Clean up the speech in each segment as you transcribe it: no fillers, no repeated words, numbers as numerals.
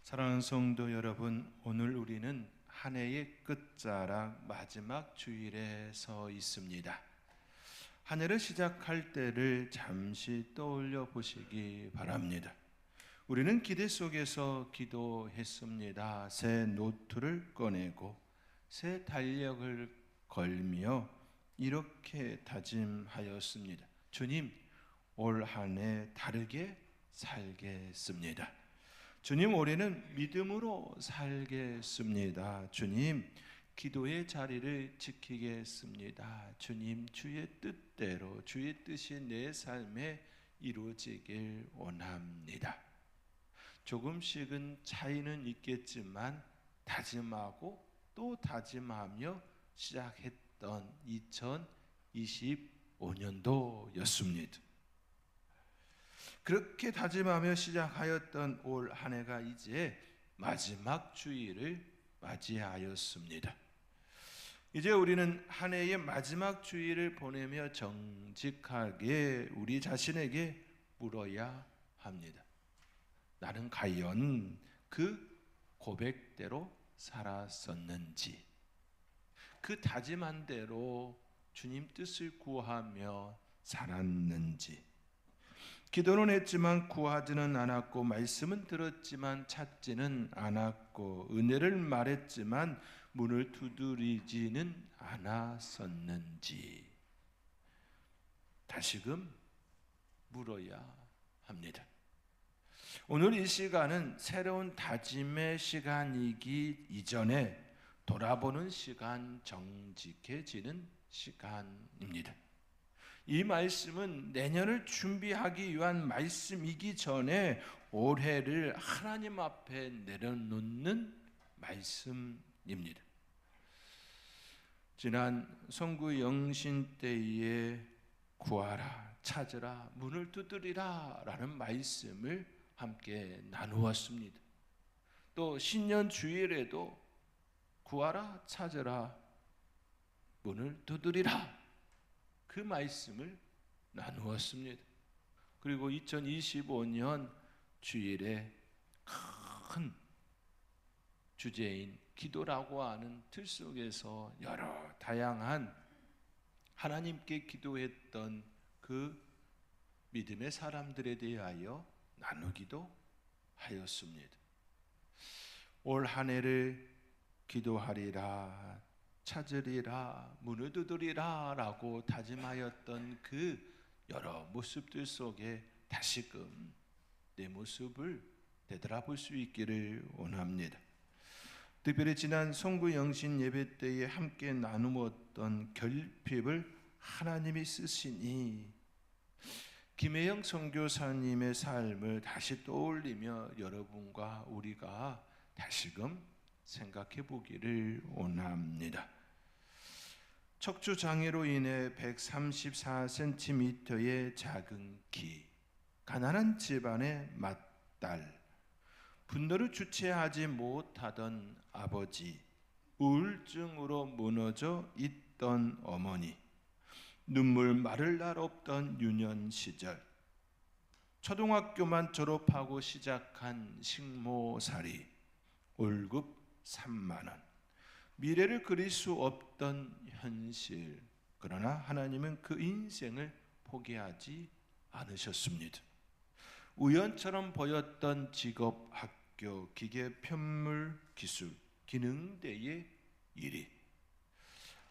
사랑하는 성도 여러분, 오늘 우리는 한 해의 끝자락 마지막 주일에 서 있습니다. 한 해를 시작할 때를 잠시 떠올려 보시기 바랍니다. 우리는 기대 속에서 기도했습니다. 새 노트를 꺼내고 새 달력을 걸며 이렇게 다짐하였습니다. 주님, 올 한 해 다르게 살겠습니다. 주님, 올해는 믿음으로 살겠습니다. 주님, 기도의 자리를 지키겠습니다. 주님, 주의 뜻대로 주의 뜻이 내 삶에 이루어지길 원합니다. 조금씩은 차이는 있겠지만 다짐하고 또 다짐하며 시작했던 2025년도였습니다. 그렇게 다짐하며 시작하였던 올 한 해가 이제 마지막 주일을 맞이하였습니다. 이제 우리는 한 해의 마지막 주일을 보내며 정직하게 우리 자신에게 물어야 합니다. 나는 과연 그 고백대로 살았었는지, 그 다짐한 대로 주님 뜻을 구하며 살았는지. 기도는 했지만 구하지는 않았고, 말씀은 들었지만 찾지는 않았고, 은혜를 말했지만 문을 두드리지는 않았었는지 다시금 물어야 합니다. 오늘 이 시간은 새로운 다짐의 시간이기 이전에 돌아보는 시간, 정직해지는 시간입니다. 이 말씀은 내년을 준비하기 위한 말씀이기 전에 올해를 하나님 앞에 내려놓는 말씀입니다. 지난 성구 영신 때에 구하라, 찾으라, 문을 두드리라 라는 말씀을 함께 나누었습니다. 또 신년 주일에도 구하라, 찾으라, 문을 두드리라 그 말씀을 나누었습니다. 그리고 2025년 주일에 큰 주제인 기도라고 하는 틀 속에서 여러 다양한 하나님께 기도했던 그 믿음의 사람들에 대하여 나누기도 하였습니다. 올 한 해를 기도하리라, 찾으리라, 문을 두드리라 라고 다짐하였던 그 여러 모습들 속에 다시금 내 모습을 되돌아볼 수 있기를 원합니다. 특별히 지난 성구 영신 예배 때에 함께 나누었던 결핍을 하나님이 쓰시니 김혜영 선교사님의 삶을 다시 떠올리며 여러분과 우리가 다시금 생각해 보기를 원합니다. 척추 장애로 인해 134cm의 작은 키, 가난한 집안의 맏딸, 분노를 주체하지 못하던 아버지, 우울증으로 무너져 있던 어머니, 눈물 마를 날 없던 유년 시절, 초등학교만 졸업하고 시작한 식모살이, 월급 3만 원, 미래를 그릴 수 없던 현실. 그러나 하나님은 그 인생을 포기하지 않으셨습니다. 우연처럼 보였던 직업, 학교, 기계, 편물, 기술, 기능대의 일이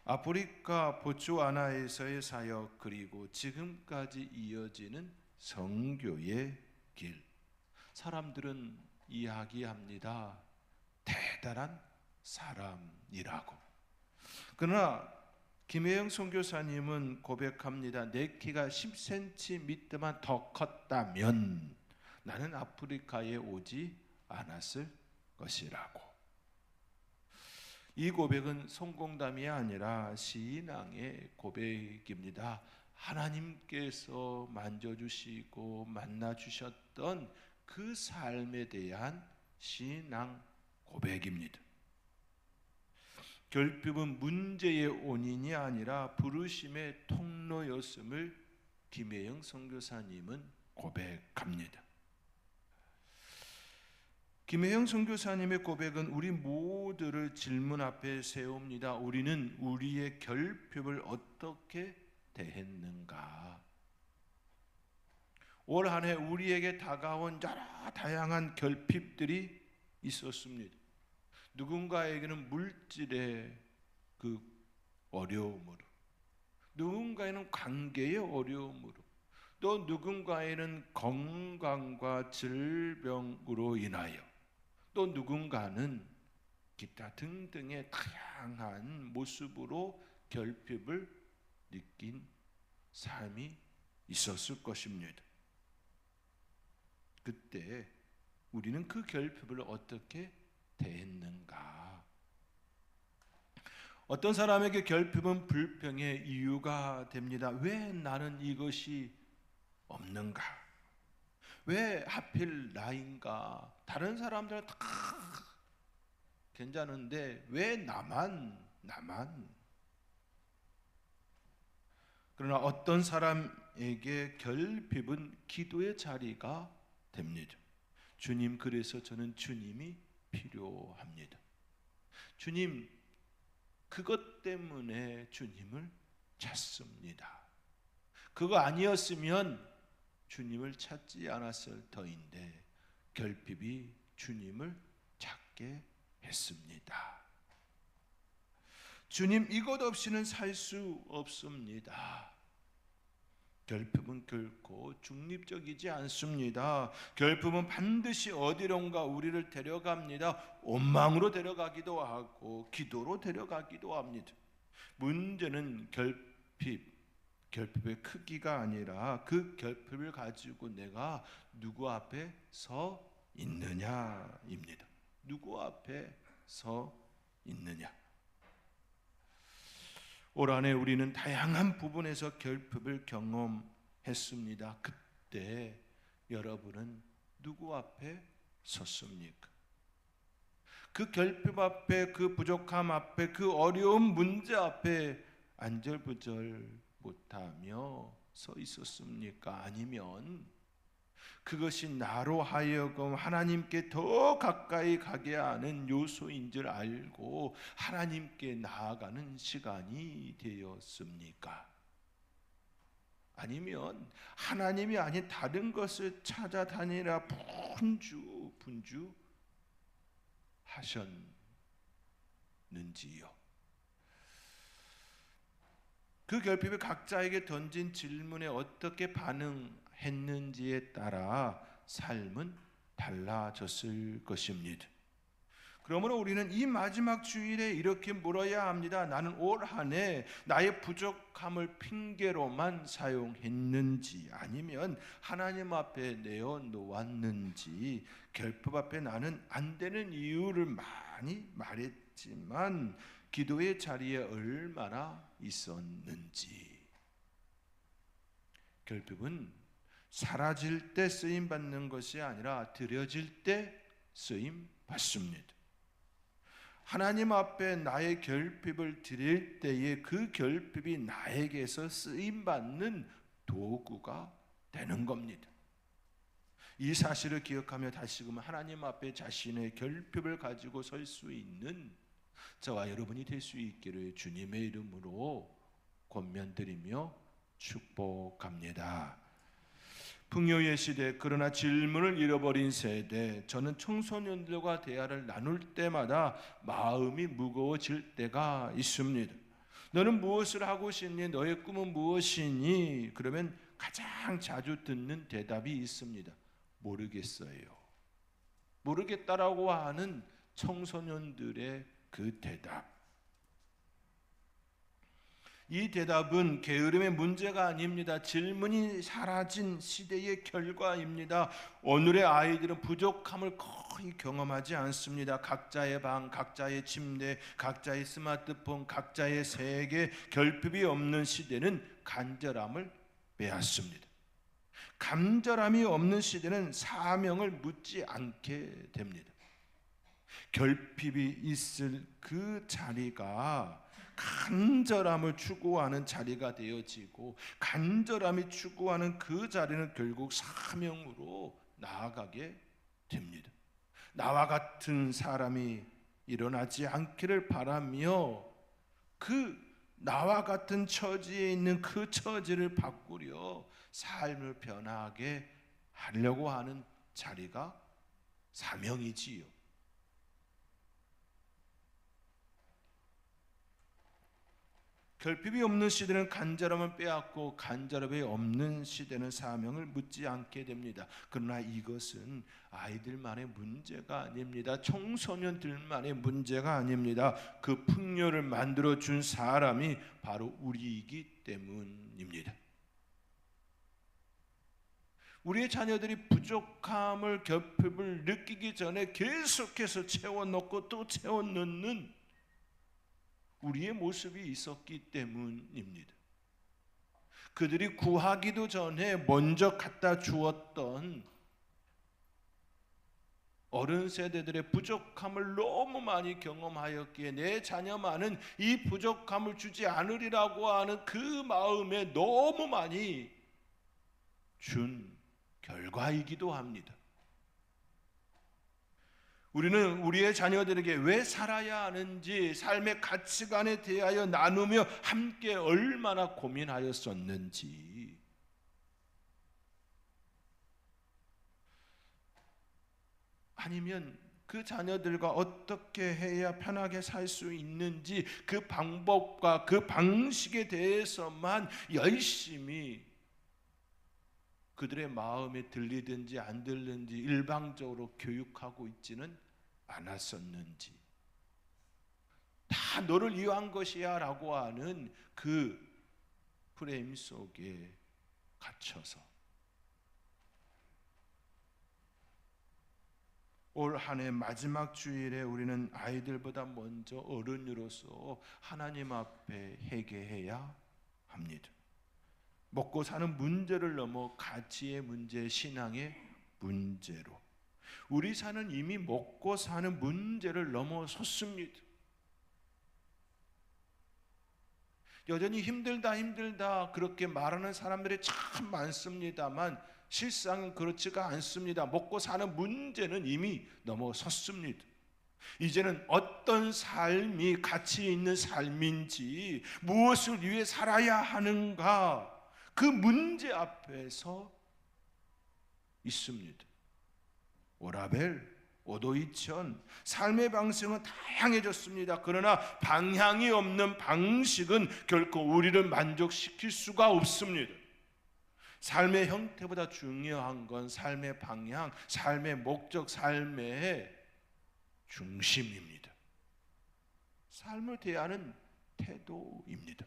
아프리카 보츠와나에서의 사역, 그리고 지금까지 이어지는 선교의 길. 사람들은 이야기합니다. 대단한 사람이라고. 그러나 김혜영 선교사님은 고백합니다. 내 키가 10cm만 더 컸다면 나는 아프리카에 오지 않았을 것이라고. 이 고백은 성공담이 아니라 신앙의 고백입니다. 하나님께서 만져주시고 만나주셨던 그 삶에 대한 신앙 고백입니다. 결핍은 문제의 원인이 아니라 부르심의 통로였음을 김혜영 선교사님은 고백합니다. 김혜영 선교사님의 고백은 우리 모두를 질문 앞에 세웁니다. 우리는 우리의 결핍을 어떻게 대했는가? 올 한 해 우리에게 다가온 여러 다양한 결핍들이 있었습니다. 누군가에게는 물질의 그 어려움으로, 누군가에는 관계의 어려움으로, 또 누군가에는 건강과 질병으로 인하여, 또 누군가는 기타 등등의 다양한 모습으로 결핍을 느낀 삶이 있었을 것입니다. 그때 우리는 그 결핍을 어떻게 대했는가? 어떤 사람에게 결핍은 불평의 이유가 됩니다. 왜 나는 이것이 없는가? 왜 하필 나인가? 다른 사람들은 다 괜찮은데 왜 나만? 그러나 어떤 사람에게 결핍은 기도의 자리가 됩니다. 주님, 그래서 저는 주님이 필요합니다. 주님, 그것 때문에 주님을 찾습니다. 그거 아니었으면 주님을 찾지 않았을 터인데 결핍이 주님을 찾게 했습니다. 주님, 이것 없이는 살 수 없습니다. 결핍은 결코 중립적이지 않습니다. 결핍은 반드시 어디론가 우리를 데려갑니다. 원망으로 데려가기도 하고 기도로 데려가기도 합니다. 문제는 결핍의 크기가 아니라 그 결핍을 가지고 내가 누구 앞에 서 있느냐입니다. 누구 앞에 서 있느냐. 올 한 해 우리는 다양한 부분에서 결핍을 경험했습니다. 그때 여러분은 누구 앞에 섰습니까? 그 결핍 앞에, 그 부족함 앞에, 그 어려운 문제 앞에 안절부절 못하며 서 있었습니까? 아니면 그것이 나로 하여금 하나님께 더 가까이 가게 하는 요소인 줄 알고 하나님께 나아가는 시간이 되었습니까? 아니면 하나님이 아닌 다른 것을 찾아다니라 분주 하셨는지요? 그 결핍이 각자에게 던진 질문에 어떻게 반응했는지에 따라 삶은 달라졌을 것입니다. 그러므로 우리는 이 마지막 주일에 이렇게 물어야 합니다. 나는 올 한 해 나의 부족함을 핑계로만 사용했는지 아니면 하나님 앞에 내어놓았는지, 결핍 앞에 나는 안 되는 이유를 많이 말했지만 기도의 자리에 얼마나 있었는지. 결핍은 사라질 때 쓰임 받는 것이 아니라 드려질 때 쓰임 받습니다. 하나님 앞에 나의 결핍을 드릴 때에 그 결핍이 나에게서 쓰임 받는 도구가 되는 겁니다. 이 사실을 기억하며 다시금 하나님 앞에 자신의 결핍을 가지고 설 수 있는 저와 여러분이 될 수 있기를 주님의 이름으로 권면드리며 축복합니다. 풍요의 시대, 그러나 질문을 잃어버린 세대, 저는 청소년들과 대화를 나눌 때마다 마음이 무거워질 때가 있습니다. 너는 무엇을 하고 싶니? 너의 꿈은 무엇이니? 그러면 가장 자주 듣는 대답이 있습니다. 모르겠어요. 모르겠다라고 하는 청소년들의 그 대답. 이 대답은 게으름의 문제가 아닙니다. 질문이 사라진 시대의 결과입니다. 오늘의 아이들은 부족함을 거의 경험하지 않습니다. 각자의 방, 각자의 침대, 각자의 스마트폰, 각자의 세계, 결핍이 없는 시대는 간절함을 빼앗습니다. 간절함이 없는 시대는 사명을 묻지 않게 됩니다. 결핍이 있을 그 자리가 간절함을 추구하는 자리가 되어지고, 간절함이 추구하는 그 자리는 결국 사명으로 나아가게 됩니다. 나와 같은 사람이 일어나지 않기를 바라며 그 나와 같은 처지에 있는 그 처지를 바꾸려 삶을 변화하게 하려고 하는 자리가 사명이지요. 결핍이 없는 시대는 간절함을 빼앗고 간절함이 없는 시대는 사명을 묻지 않게 됩니다. 그러나 이것은 아이들만의 문제가 아닙니다. 청소년들만의 문제가 아닙니다. 그 풍요를 만들어준 사람이 바로 우리이기 때문입니다. 우리의 자녀들이 부족함을, 결핍을 느끼기 전에 계속해서 채워넣고 또 채워넣는 우리의 모습이 있었기 때문입니다. 그들이 구하기도 전에 먼저 갖다 주었던 어른 세대들의 부족함을 너무 많이 경험하였기에 내 자녀만은 이 부족함을 주지 않으리라고 하는 그 마음에 너무 많이 준 결과이기도 합니다. 우리는 우리의 자녀들에게 왜 살아야 하는지, 삶의 가치관에 대하여 나누며 함께 얼마나 고민하였었는지, 아니면 그 자녀들과 어떻게 해야 편하게 살 수 있는지 그 방법과 그 방식에 대해서만 열심히 그들의 마음에 들리든지 안 들리든지 일방적으로 교육하고 있지는 않았었는지, 다 너를 위한 것이야 라고 하는 그 프레임 속에 갇혀서 올 한 해 마지막 주일에 우리는 아이들보다 먼저 어른으로서 하나님 앞에 회개해야 합니다. 먹고 사는 문제를 넘어 가치의 문제, 신앙의 문제로 우리 사는 이미 먹고 사는 문제를 넘어섰습니다. 여전히 힘들다 그렇게 말하는 사람들이 참 많습니다만 실상은 그렇지가 않습니다. 먹고 사는 문제는 이미 넘어섰습니다. 이제는 어떤 삶이 가치 있는 삶인지, 무엇을 위해 살아야 하는가, 그 문제 앞에서 있습니다. 오라벨, 오도이천, 삶의 방식은 다양해졌습니다. 그러나 방향이 없는 방식은 결코 우리를 만족시킬 수가 없습니다. 삶의 형태보다 중요한 건 삶의 방향, 삶의 목적, 삶의 중심입니다. 삶을 대하는 태도입니다.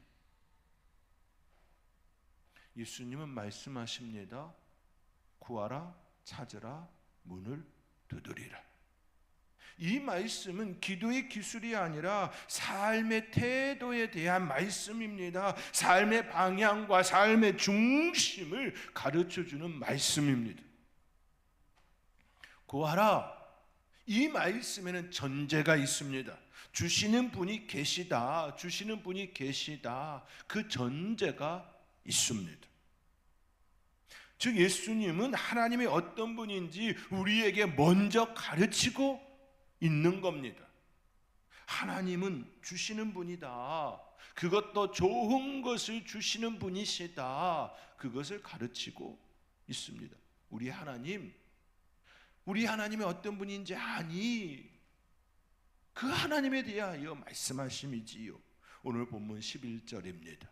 예수님은 말씀하십니다. 구하라, 찾으라, 문을 두드리라. 이 말씀은 기도의 기술이 아니라 삶의 태도에 대한 말씀입니다. 삶의 방향과 삶의 중심을 가르쳐주는 말씀입니다. 구하라, 이 말씀에는 전제가 있습니다. 주시는 분이 계시다, 주시는 분이 계시다, 그 전제가 있습니다. 즉 예수님은 하나님이 어떤 분인지 우리에게 먼저 가르치고 있는 겁니다. 하나님은 주시는 분이다, 그것도 좋은 것을 주시는 분이시다, 그것을 가르치고 있습니다. 우리 하나님이 어떤 분인지 아니, 그 하나님에 대하여 말씀하심이지요. 오늘 본문 11절입니다.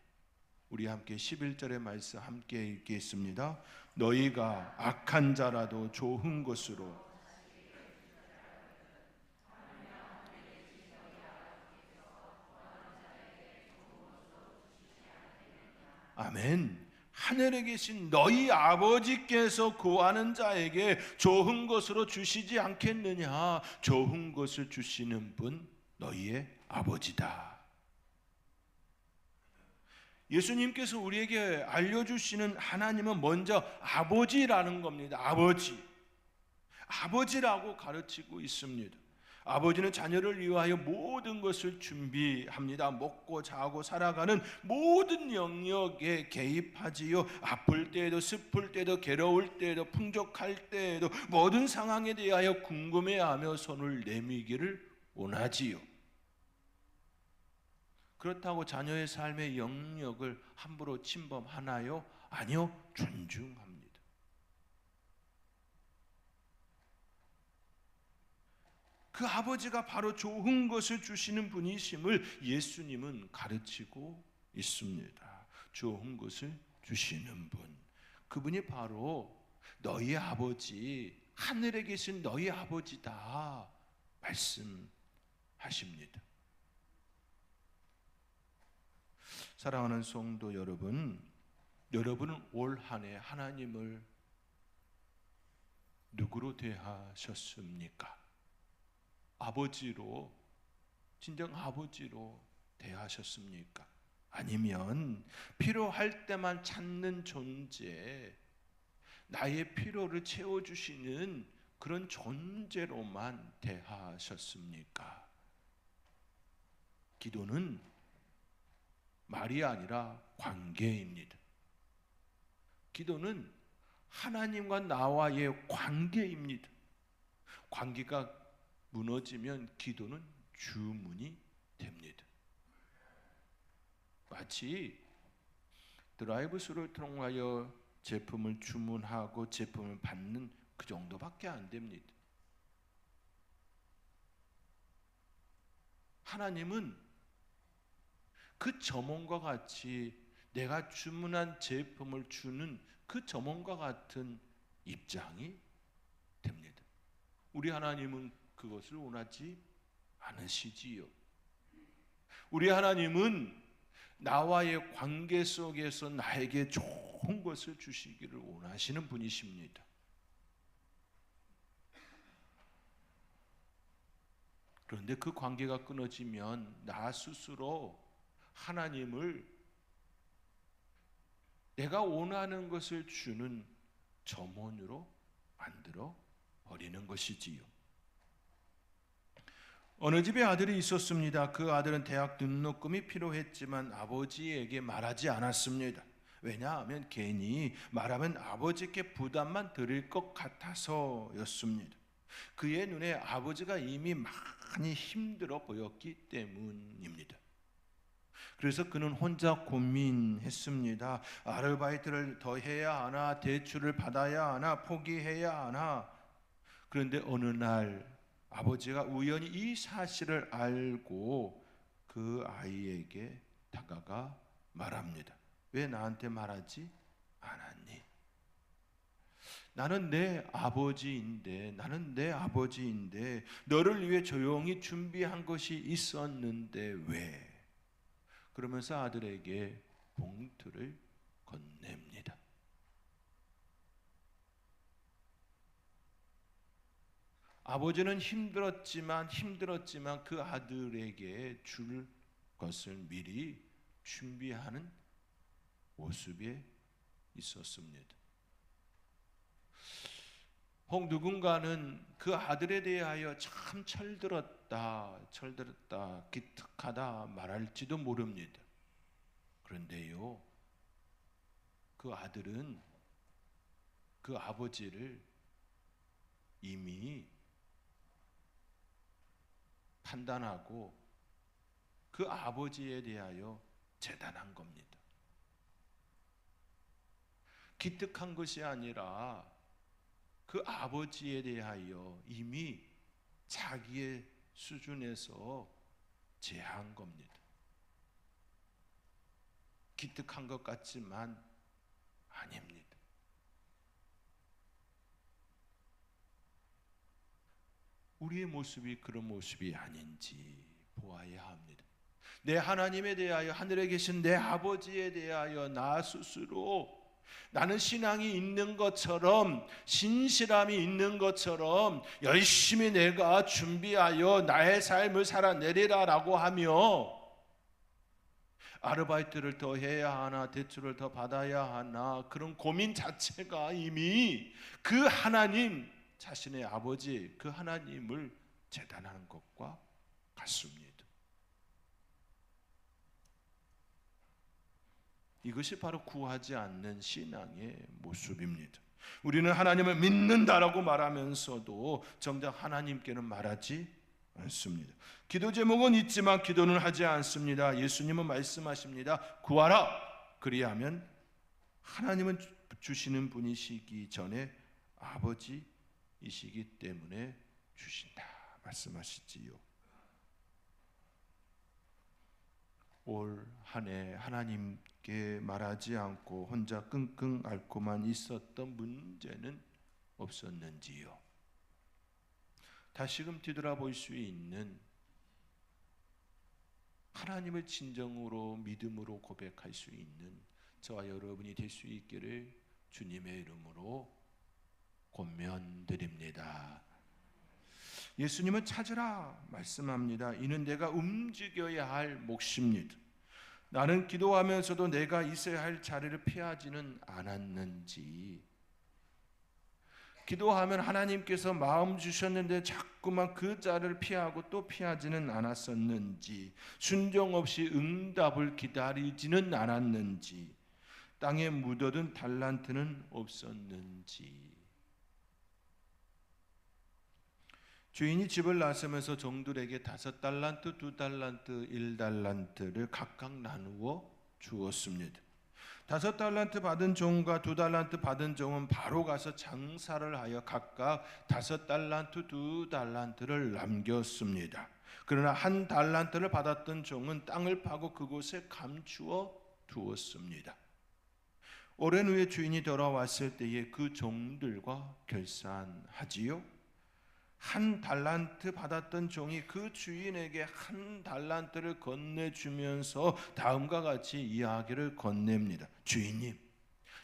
우리 함께 11절의 말씀 함께 읽겠습니다. 너희가 악한 자라도 좋은 것으로 아멘. 하늘에 계신 너희 아버지께서 구하는 자에게 좋은 것으로 주시지 않겠느냐. 좋은 것을 주시는 분 너희의 아버지다. 예수님께서 우리에게 알려주시는 하나님은 먼저 아버지라는 겁니다. 아버지라고 가르치고 있습니다. 아버지는 자녀를 위하여 모든 것을 준비합니다. 먹고 자고 살아가는 모든 영역에 개입하지요. 아플 때에도 슬플 때에도 괴로울 때에도 풍족할 때에도 모든 상황에 대하여 궁금해하며 손을 내밀기를 원하지요. 그렇다고 자녀의 삶의 영역을 함부로 침범하나요? 아니요, 존중합니다. 그 아버지가 바로 좋은 것을 주시는 분이심을 예수님은 가르치고 있습니다. 좋은 것을 주시는 분, 그분이 바로 너희 아버지, 하늘에 계신 너희 아버지다 말씀하십니다. 사랑하는 성도 여러분, 여러분은 올 한 해 하나님을 누구로 대하셨습니까? 아버지로, 진정 아버지로 대하셨습니까? 아니면 필요할 때만 찾는 존재, 나의 필요를 채워주시는 그런 존재로만 대하셨습니까? 기도는 말이 아니라 관계입니다. 기도는 하나님과 나와의 관계입니다. 관계가 무너지면 기도는 주문이 됩니다. 마치 드라이브스루를 통하여 제품을 주문하고 제품을 받는 그 정도밖에 안 됩니다. 하나님은 그 점원과 같이 내가 주문한 제품을 주는 그 점원과 같은 입장이 됩니다. 우리 하나님은 그것을 원하지 않으시지요. 우리 하나님은 나와의 관계 속에서 나에게 좋은 것을 주시기를 원하시는 분이십니다. 그런데 그 관계가 끊어지면 나 스스로 하나님을 내가 원하는 것을 주는 점원으로 만들어 버리는 것이지요. 어느 집에 아들이 있었습니다. 그 아들은 대학 등록금이 필요했지만 아버지에게 말하지 않았습니다. 왜냐하면 괜히 말하면 아버지께 부담만 드릴 것 같아서였습니다. 그의 눈에 아버지가 이미 많이 힘들어 보였기 때문입니다. 그래서 그는 혼자 고민했습니다. 아르바이트를 더 해야 하나, 대출을 받아야 하나, 포기해야 하나. 그런데 어느 날 아버지가 우연히 이 사실을 알고 그 아이에게 다가가 말합니다. 왜 나한테 말하지 않았니? 나는 내 아버지인데 너를 위해 조용히 준비한 것이 있었는데 왜? 그러면서 아들에게 봉투를 건넵니다. 아버지는 힘들었지만 그 아들에게 줄 것을 미리 준비하는 모습에 있었습니다. 혹 누군가는 그 아들에 대하여 참 철들었다, 기특하다 말할지도 모릅니다. 그런데요, 그 아들은 그 아버지를 이미 판단하고 그 아버지에 대하여 재단한 겁니다. 기특한 것이 아니라 그 아버지에 대하여 이미 자기의 수준에서 제한 겁니다. 기특한 것 같지만 아닙니다. 우리의 모습이 그런 모습이 아닌지 보아야 합니다. 내 하나님에 대하여, 하늘에 계신 내 아버지에 대하여 나 스스로 나는 신앙이 있는 것처럼, 신실함이 있는 것처럼 열심히 내가 준비하여 나의 삶을 살아내리라라고 하며 아르바이트를 더 해야 하나, 대출을 더 받아야 하나, 그런 고민 자체가 이미 그 하나님, 자신의 아버지 그 하나님을 재단하는 것과 같습니다. 이것이 바로 구하지 않는 신앙의 모습입니다. 우리는 하나님을 믿는다라고 말하면서도 정작 하나님께는 말하지 않습니다. 기도 제목은 있지만 기도는 하지 않습니다. 예수님은 말씀하십니다. 구하라. 그리하면 하나님은 주시는 분이시기 전에 아버지이시기 때문에 주신다 말씀하시지요. 올 한 해 하나님께 말하지 않고 혼자 끙끙 앓고만 있었던 문제는 없었는지요? 다시금 뒤돌아볼 수 있는, 하나님을 진정으로 믿음으로 고백할 수 있는 저와 여러분이 될 수 있기를 주님의 이름으로 권면드립니다. 예수님은 찾으라 말씀합니다. 이는 내가 움직여야 할 몫입니다. 나는 기도하면서도 내가 있어야 할 자리를 피하지는 않았는지, 기도하면 하나님께서 마음 주셨는데 자꾸만 그 자리를 피하고 또 피하지는 않았었는지, 순종 없이 응답을 기다리지는 않았는지, 땅에 묻어둔 달란트는 없었는지. 주인이 집을 나서면서 종들에게 5달란트, 2달란트, 1달란트를 각각 나누어 주었습니다. 5달란트 받은 종과 2달란트 받은 종은 바로 가서 장사를 하여 각각 5달란트, 2달란트를 남겼습니다. 그러나 1달란트를 받았던 종은 땅을 파고 그곳에 감추어 두었습니다. 오랜 후에 주인이 돌아왔을 때에 그 종들과 결산하지요. 1달란트 받았던 종이 그 주인에게 1달란트를 건네주면서 다음과 같이 이야기를 건넵니다. 주인님,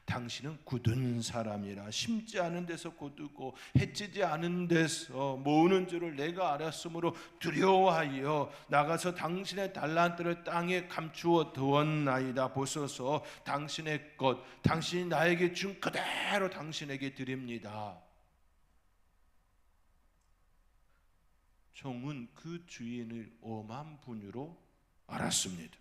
당신은 굳은 사람이라 심지 않은 데서 거두고 해치지 않은 데서 모으는 줄을 내가 알았으므로 두려워하여 나가서 당신의 달란트를 땅에 감추어 두었나이다. 보소서, 당신의 것, 당신이 나에게 준 그대로 당신에게 드립니다. 종은 그 주인을 엄한 분유로 알았습니다.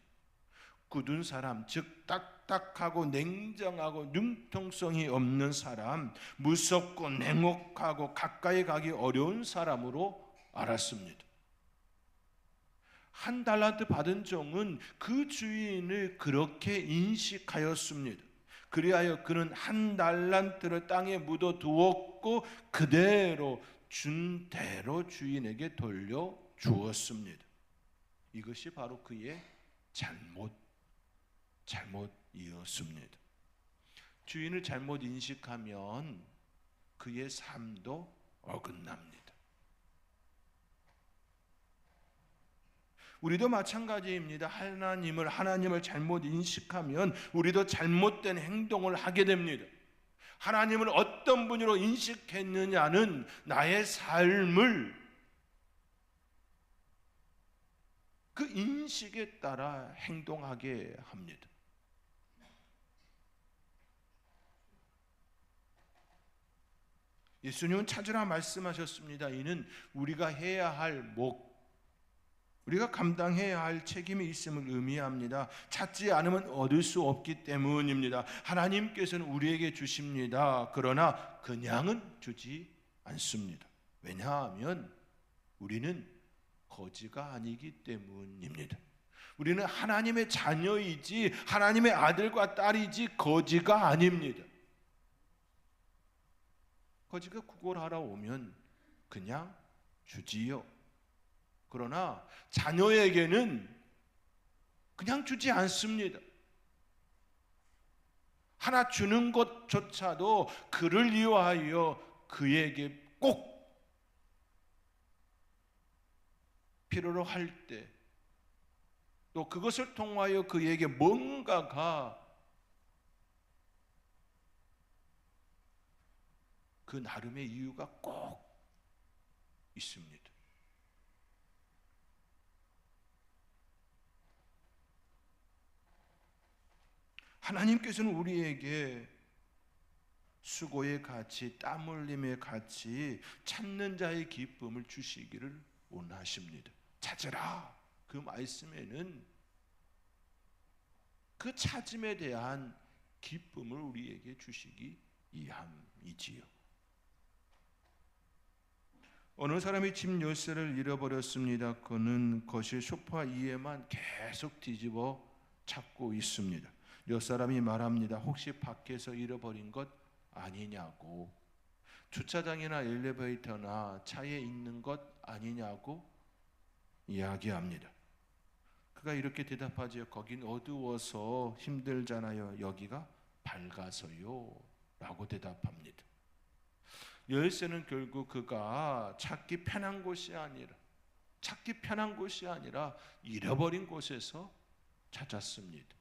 굳은 사람, 즉 딱딱하고 냉정하고 융통성이 없는 사람, 무섭고 냉혹하고 가까이 가기 어려운 사람으로 알았습니다. 1달란트 받은 종은 그 주인을 그렇게 인식하였습니다. 그리하여 그는 1달란트를 땅에 묻어 두었고 그대로 준 대로 주인에게 돌려 주었습니다. 이것이 바로 그의 잘못이었습니다. 주인을 잘못 인식하면 그의 삶도 어긋납니다. 우리도 마찬가지입니다. 하나님을 잘못 인식하면 우리도 잘못된 행동을 하게 됩니다. 하나님을 어떤 분으로 인식했느냐는 나의 삶을 그 인식에 따라 행동하게 합니다. 예수님은 찾으라 말씀하셨습니다. 이는 우리가 해야 할 우리가 감당해야 할 책임이 있음을 의미합니다. 찾지 않으면 얻을 수 없기 때문입니다. 하나님께서는 우리에게 주십니다. 그러나 그냥은 주지 않습니다. 왜냐하면 우리는 거지가 아니기 때문입니다. 우리는 하나님의 자녀이지 하나님의 아들과 딸이지 거지가 아닙니다. 거지가 구걸하러 오면 그냥 주지요. 그러나 자녀에게는 그냥 주지 않습니다. 하나 주는 것조차도 그를 위하여 그에게 꼭 필요로 할 때, 또 그것을 통하여 그에게 뭔가가 그 나름의 이유가 꼭 있습니다. 하나님께서는 우리에게 수고의 가치, 땀 흘림의 가치, 찾는 자의 기쁨을 주시기를 원하십니다. 찾으라. 그 말씀에는 그 찾음에 대한 기쁨을 우리에게 주시기 위함이지요. 어느 사람이 집 열쇠를 잃어버렸습니다. 그는 거실 소파 위에만 계속 뒤집어 찾고 있습니다. 몇 사람이 말합니다. 혹시 밖에서 잃어버린 것 아니냐고, 주차장이나 엘리베이터나 차에 있는 것 아니냐고 이야기합니다. 그가 이렇게 대답하죠. 거긴 어두워서 힘들잖아요. 여기가 밝아서요 라고 대답합니다. 열쇠는 결국 그가 찾기 편한 곳이 아니라 잃어버린 곳에서 찾았습니다.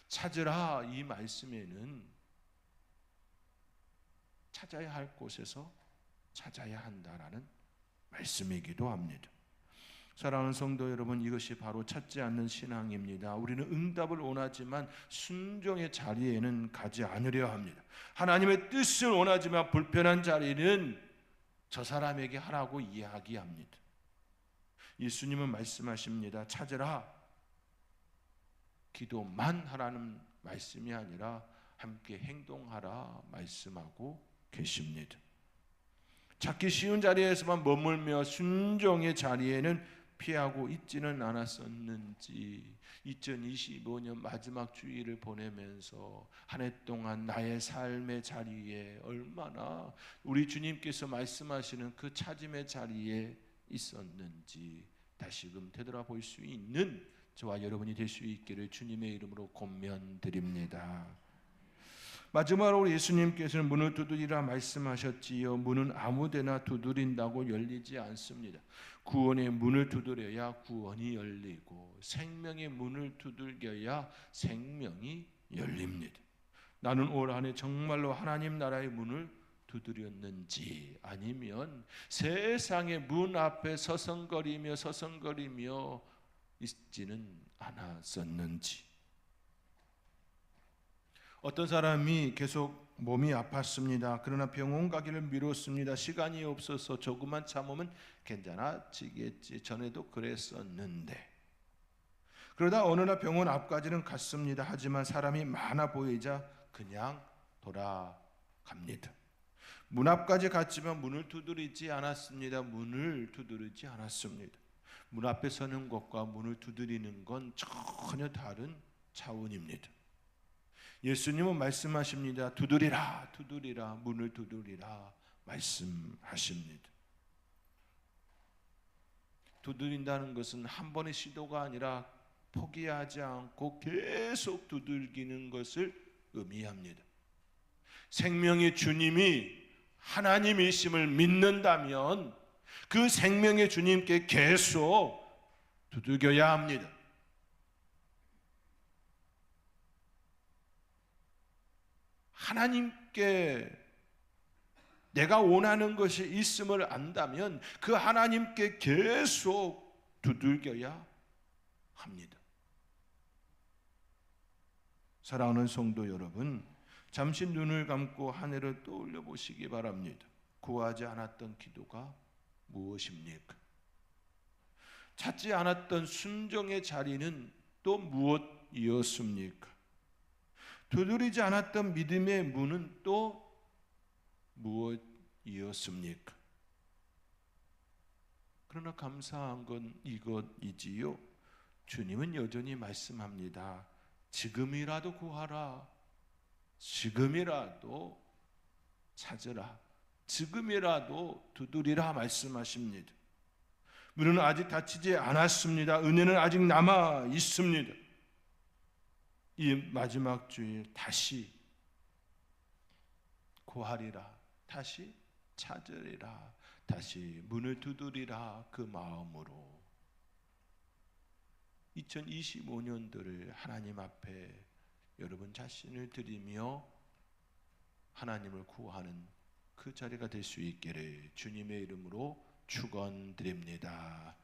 찾으라 이 말씀에는 찾아야 할 곳에서 찾아야 한다라는 말씀이기도 합니다. 사랑하는 성도 여러분, 이것이 바로 찾지 않는 신앙입니다. 우리는 응답을 원하지만 순종의 자리에는 가지 않으려 합니다. 하나님의 뜻을 원하지만 불편한 자리는 저 사람에게 하라고 이야기합니다. 예수님은 말씀하십니다. 찾으라. 기도만 하라는 말씀이 아니라 함께 행동하라 말씀하고 계십니다. 찾기 쉬운 자리에서만 머물며 순종의 자리에는 피하고 있지는 않았었는지 2025년 마지막 주일을 보내면서 한 해 동안 나의 삶의 자리에 얼마나 우리 주님께서 말씀하시는 그 찾음의 자리에 있었는지 다시금 되돌아볼 수 있는 저와 여러분이 될 수 있기를 주님의 이름으로 권면드립니다. 마지막으로 예수님께서는 문을 두드리라 말씀하셨지요. 문은 아무데나 두드린다고 열리지 않습니다. 구원의 문을 두드려야 구원이 열리고 생명의 문을 두들겨야 생명이 열립니다. 나는 올 한 해 정말로 하나님 나라의 문을 두드렸는지 아니면 세상의 문 앞에 서성거리며 있지는 않았었는지. 어떤 사람이 계속 몸이 아팠습니다. 그러나 병원 가기를 미뤘습니다. 시간이 없어서 조금만 참으면 괜찮아지겠지. 전에도 그랬었는데. 그러다 어느 날 병원 앞까지는 갔습니다. 하지만 사람이 많아 보이자 그냥 돌아갑니다. 문 앞까지 갔지만 문을 두드리지 않았습니다. 문 앞에 서는 것과 문을 두드리는 건 전혀 다른 차원입니다. 예수님은 말씀하십니다. 두드리라, 문을 두드리라 말씀하십니다. 두드린다는 것은 한 번의 시도가 아니라 포기하지 않고 계속 두들기는 것을 의미합니다. 생명의 주님이 하나님이심을 믿는다면 그 생명의 주님께 계속 두들겨야 합니다. 하나님께 내가 원하는 것이 있음을 안다면 그 하나님께 계속 두들겨야 합니다. 사랑하는 성도 여러분, 잠시 눈을 감고 한 해를 떠올려 보시기 바랍니다. 구하지 않았던 기도가 무엇입니까? 찾지 않았던 순종의 자리는 또 무엇이었습니까? 두드리지 않았던 믿음의 문은 또 무엇이었습니까? 그러나 감사한 건 이것이지요. 주님은 여전히 말씀합니다. 지금이라도 구하라. 지금이라도 찾으라. 지금이라도 두드리라 말씀하십니다. 문은 아직 닫히지 않았습니다. 은혜는 아직 남아 있습니다. 이 마지막 주일 다시 구하리라, 다시 찾으리라, 다시 문을 두드리라 그 마음으로 2025년도를 하나님 앞에 여러분 자신을 드리며 하나님을 구하는 그 자리가 될 수 있기를 주님의 이름으로 축원드립니다.